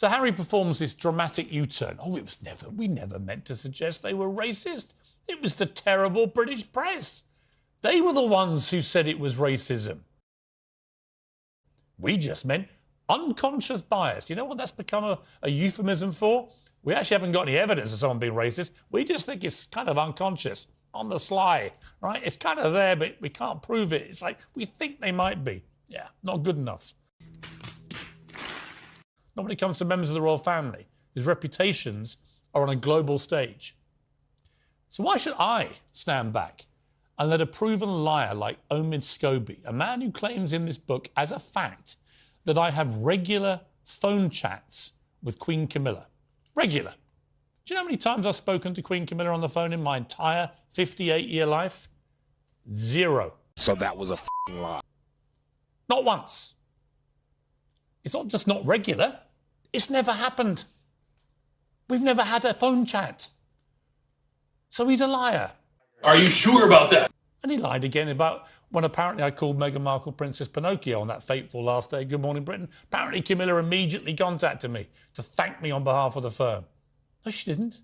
So Harry performs this dramatic U-turn. Oh, we never meant to suggest they were racist. It was the terrible British press. They were the ones who said it was racism. We just meant unconscious bias. You know what that's become a euphemism for? We actually haven't got any evidence of someone being racist. We just think it's kind of unconscious, on the sly, right? It's kind of there, but we can't prove it. It's like, we think they might be. Yeah, not good enough. Not when it comes to members of the royal family, whose reputations are on a global stage. So why should I stand back and let a proven liar like Omid Scobie, a man who claims in this book as a fact that I have regular phone chats with Queen Camilla? Regular. Do you know how many times I've spoken to Queen Camilla on the phone in my entire 58-year life? 0. So that was a f***ing lie. Not once. It's not just not regular, it's never happened. We've never had a phone chat. So he's a liar. Are you sure about that? And he lied again about when apparently I called Meghan Markle Princess Pinocchio on that fateful last day of Good Morning Britain. Apparently Camilla immediately contacted me to thank me on behalf of the firm. No, she didn't.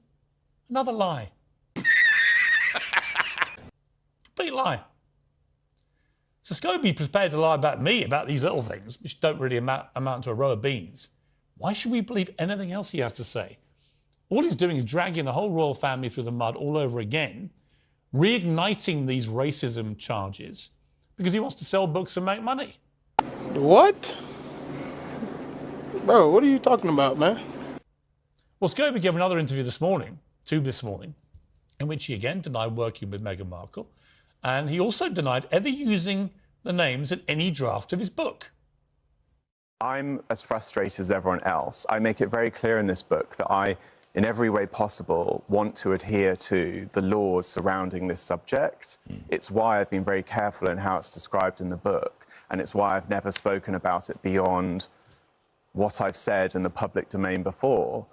Another lie. Complete lie. So Scobie prepared to lie about me, about these little things, which don't really amount to a row of beans. Why should we believe anything else he has to say? All he's doing is dragging the whole royal family through the mud all over again, reigniting these racism charges because he wants to sell books and make money. What? Bro, what are you talking about, man? Well, Scobie gave another interview this morning, in which he again denied working with Meghan Markle, and he also denied ever using the names in any draft of his book. I'm as frustrated as everyone else. I make it very clear in this book that I, in every way possible, want to adhere to the laws surrounding this subject. It's why I've been very careful in how it's described in the book, and it's why I've never spoken about it beyond what I've said in the public domain before.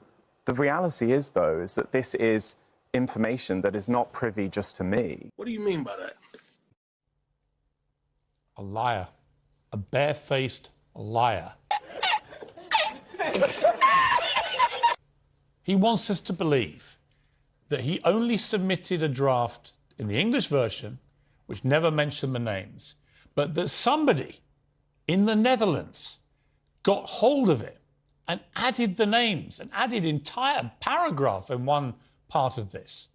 The reality is, though, is that this is information that is not privy just to me. What do you mean by that? A liar. A barefaced liar. He wants us to believe that he only submitted a draft in the English version which never mentioned the names, but that somebody in the Netherlands got hold of it and added the names and added entire paragraph in one part of this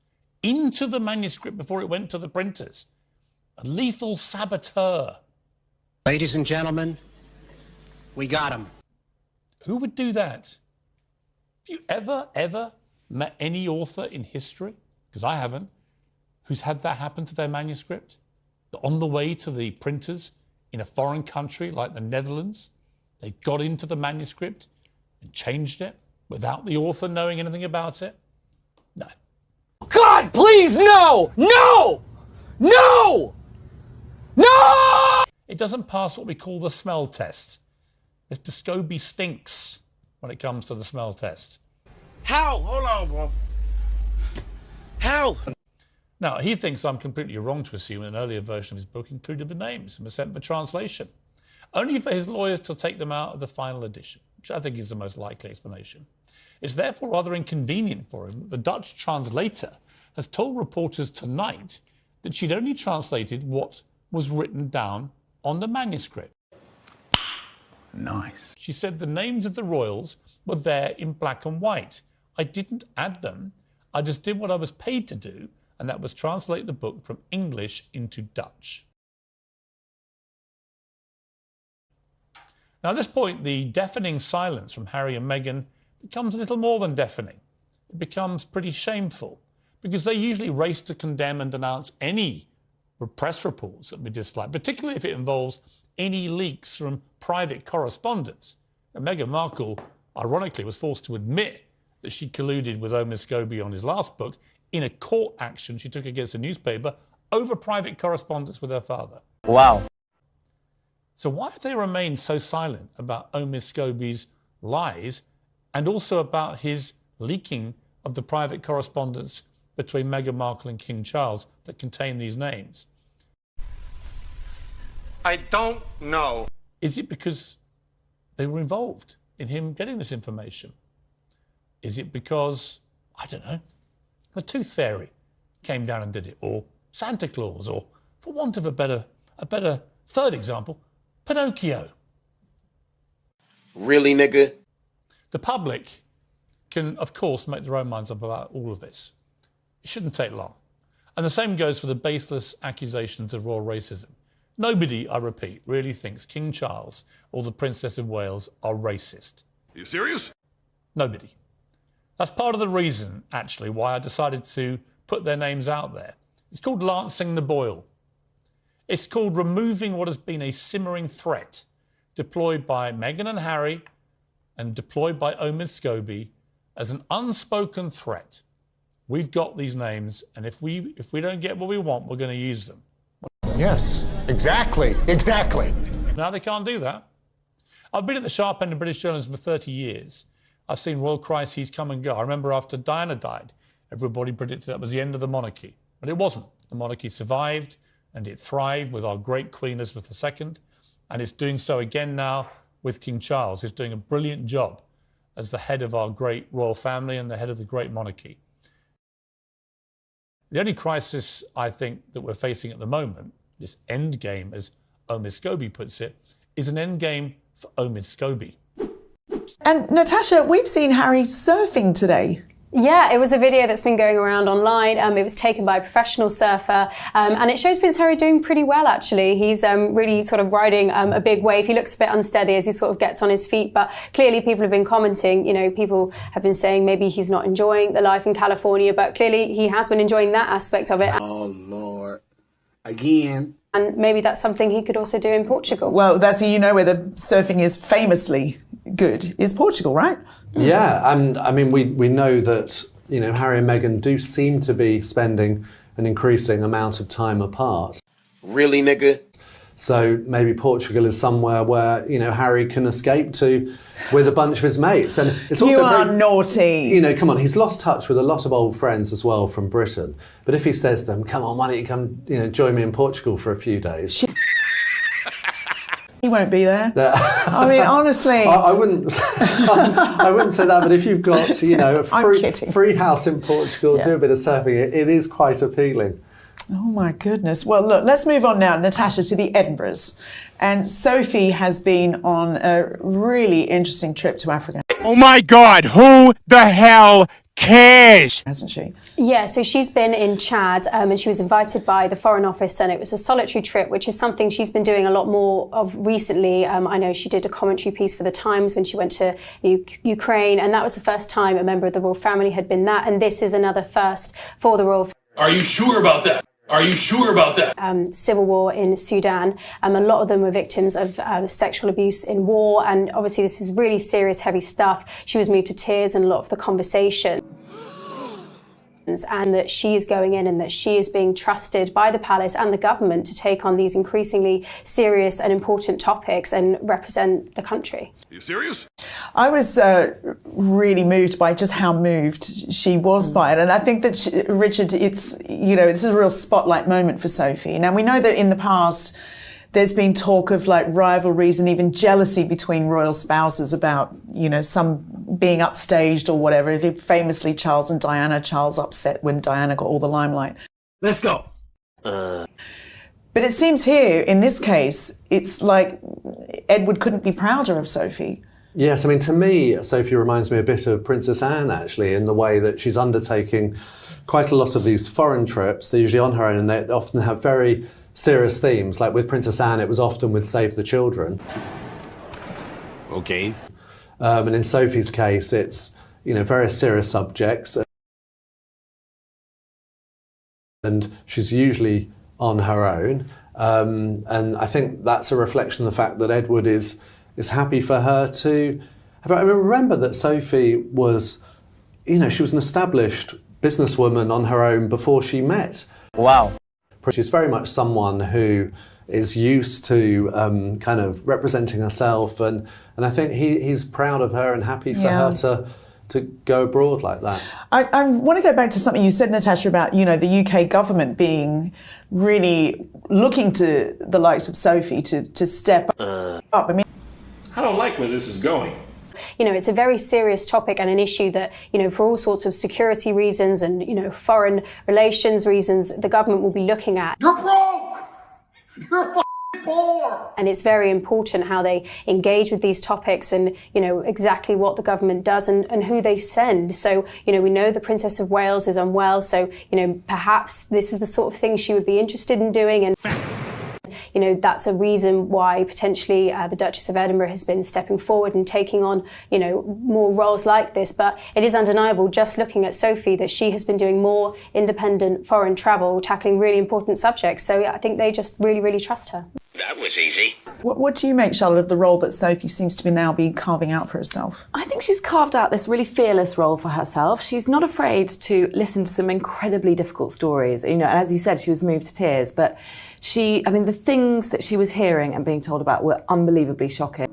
into the manuscript before it went to the printers. A lethal saboteur. Ladies and gentlemen, we got him. Who would do that? Have you ever met any author in history, because I haven't, who's had that happen to their manuscript? That on the way to the printers in a foreign country like the Netherlands, they got into the manuscript and changed it without the author knowing anything about it? No. God, please, no! No! No! No! It doesn't pass what we call the smell test. Mr. Scobie stinks when it comes to the smell test. How? Hold on, bro. How? Now, he thinks I'm completely wrong to assume an earlier version of his book included the names and was sent for translation, only for his lawyers to take them out of the final edition, which I think is the most likely explanation. It's therefore rather inconvenient for him that the Dutch translator has told reporters tonight that she'd only translated what was written down on the manuscript. Nice. She said the names of the royals were there in black and white. I didn't add them. I just did what I was paid to do, and that was translate the book from English into Dutch. Now, at this point, the deafening silence from Harry and Meghan becomes a little more than deafening. It becomes pretty shameful, because they usually race to condemn and denounce any press reports that we dislike, particularly if it involves any leaks from private correspondence. And Meghan Markle, ironically, was forced to admit that she colluded with Omid Scobie on his last book in a court action she took against a newspaper over private correspondence with her father. Wow. So why have they remained so silent about Omid Scobie's lies and also about his leaking of the private correspondence between Meghan Markle and King Charles that contain these names? I don't know. Is it because they were involved in him getting this information? Is it because, I don't know, the Tooth Fairy came down and did it, or Santa Claus, or, for want of a better third example, Pinocchio? Really, nigga? The public can, of course, make their own minds up about all of this. It shouldn't take long. And the same goes for the baseless accusations of royal racism. Nobody, I repeat, really thinks King Charles or the Princess of Wales are racist. Are you serious? Nobody. That's part of the reason, actually, why I decided to put their names out there. It's called lancing the boil. It's called removing what has been a simmering threat deployed by Meghan and Harry and deployed by Omid Scobie as an unspoken threat. We've got these names, and if we don't get what we want, we're going to use them. Yes, exactly. Now they can't do that. I've been at the sharp end of British journalism for 30 years. I've seen royal crises come and go. I remember after Diana died, everybody predicted that was the end of the monarchy. But it wasn't. The monarchy survived and it thrived with our great Queen Elizabeth II. And it's doing so again now with King Charles, who's doing a brilliant job as the head of our great royal family and the head of the great monarchy. The only crisis I think that we're facing at the moment, this end game, as Omid Scobie puts it, is an end game for Omid Scobie. And Natasha, we've seen Harry surfing today. Yeah, it was a video that's been going around online. It was taken by a professional surfer, and it shows Prince Harry doing pretty well, actually. He's really sort of riding a big wave. He looks a bit unsteady as he sort of gets on his feet, but clearly people have been commenting, you know, people have been saying maybe he's not enjoying the life in California, but clearly he has been enjoying that aspect of it. Oh, Lord. Again. And maybe that's something he could also do in Portugal. Well, that's, you know, where the surfing is famously good, is Portugal, right? Yeah, and I mean, we know that, you know, Harry and Meghan do seem to be spending an increasing amount of time apart. Really, nigga? So maybe Portugal is somewhere where, you know, Harry can escape to with a bunch of his mates. And it's also you are naughty. You know, come on, he's lost touch with a lot of old friends as well from Britain. But if he says to them, come on, why don't you come, you know, join me in Portugal for a few days? He won't be there. I mean, honestly. I wouldn't say that, but if you've got, you know, a free house in Portugal, do a bit of surfing, it is quite appealing. Oh my goodness. Well, look, let's move on now, Natasha, to the Edinburghs. And Sophie has been on a really interesting trip to Africa. Oh my God, who the hell cares? Hasn't she? Yeah, so she's been in Chad and she was invited by the Foreign Office, and it was a solitary trip, which is something she's been doing a lot more of recently. I know she did a commentary piece for The Times when she went to Ukraine, and that was the first time a member of the royal family had been that, and this is another first for the royal family. Are you sure about that? Are you sure about that? Civil war in Sudan. A lot of them were victims of sexual abuse in war, and obviously this is really serious, heavy stuff. She was moved to tears in a lot of the conversation. And that she is going in and that she is being trusted by the palace and the government to take on these increasingly serious and important topics and represent the country. Are you serious? I was really moved by just how moved she was by it. And I think that, Richard, it's, you know, this is a real spotlight moment for Sophie. Now, we know that in the past, there's been talk of like rivalries and even jealousy between royal spouses about, you know, some being upstaged or whatever. Famously, Charles and Diana. Charles upset when Diana got all the limelight. Let's go. But it seems here, in this case, it's like Edward couldn't be prouder of Sophie. Yes, I mean, to me, Sophie reminds me a bit of Princess Anne, actually, in the way that she's undertaking quite a lot of these foreign trips. They're usually on her own, and they often have very serious themes. Like with Princess Anne, it was often with Save the Children. Okay. And in Sophie's case, it's, you know, very serious subjects. And she's usually on her own. And I think that's a reflection of the fact that Edward is happy for her to have. I mean, remember that Sophie was, you know, she was an established businesswoman on her own before she met. Wow. She's very much someone who is used to kind of representing herself, and I think he's proud of her and happy for her to go abroad like that. I want to go back to something you said, Natasha, about, you know, the UK government being really looking to the likes of Sophie to step up. I mean, I don't like where this is going. it's a very serious topic and an issue that, for all sorts of security reasons and, foreign relations reasons, the government will be looking at. You're broke! You're poor! And it's very important how they engage with these topics and, exactly what the government does and who they send. So, we know the Princess of Wales is unwell, so, perhaps this is the sort of thing she would be interested in doing. And that's a reason why potentially the Duchess of Edinburgh has been stepping forward and taking on, more roles like this. But it is undeniable, just looking at Sophie, that she has been doing more independent foreign travel, tackling really important subjects. So I think they just really, really trust her. That was easy. What do you make, Charlotte, of the role that Sophie seems to be now be carving out for herself? I think she's carved out this really fearless role for herself. She's not afraid to listen to some incredibly difficult stories. And as you said, she was moved to tears, but the things that she was hearing and being told about were unbelievably shocking.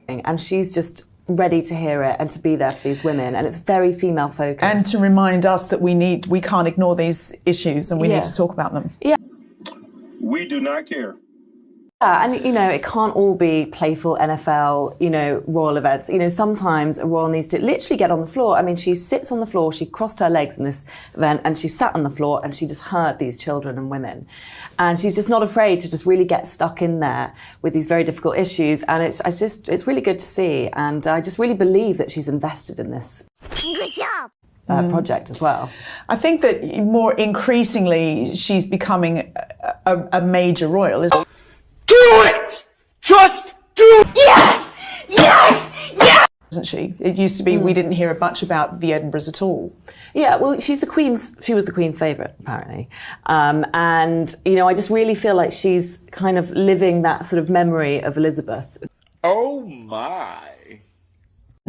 And she's just ready to hear it and to be there for these women, and it's very female focused. And to remind us that we can't ignore these issues and we need to talk about them. Yeah. We do not care. And, it can't all be playful NFL, royal events. Sometimes a royal needs to literally get on the floor. I mean, she sits on the floor, she crossed her legs in this event, and she sat on the floor and she just heard these children and women. And she's just not afraid to just really get stuck in there with these very difficult issues. And it's really good to see. And I just really believe that she's invested in this. Good job. Project as well. I think that more increasingly she's becoming a major royal. Do it! Just do it! Yes! Yes! Yes! Isn't she? It used to be we didn't hear much about the Edinburghs at all. Yeah, well, she was the Queen's favourite, apparently. And, I just really feel like she's kind of living that sort of memory of Elizabeth. Oh my.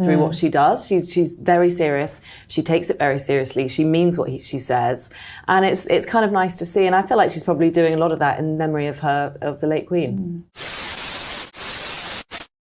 Through what she does. She's very serious. She takes it very seriously. She means what she says. And it's kind of nice to see. And I feel like she's probably doing a lot of that in memory of the late Queen.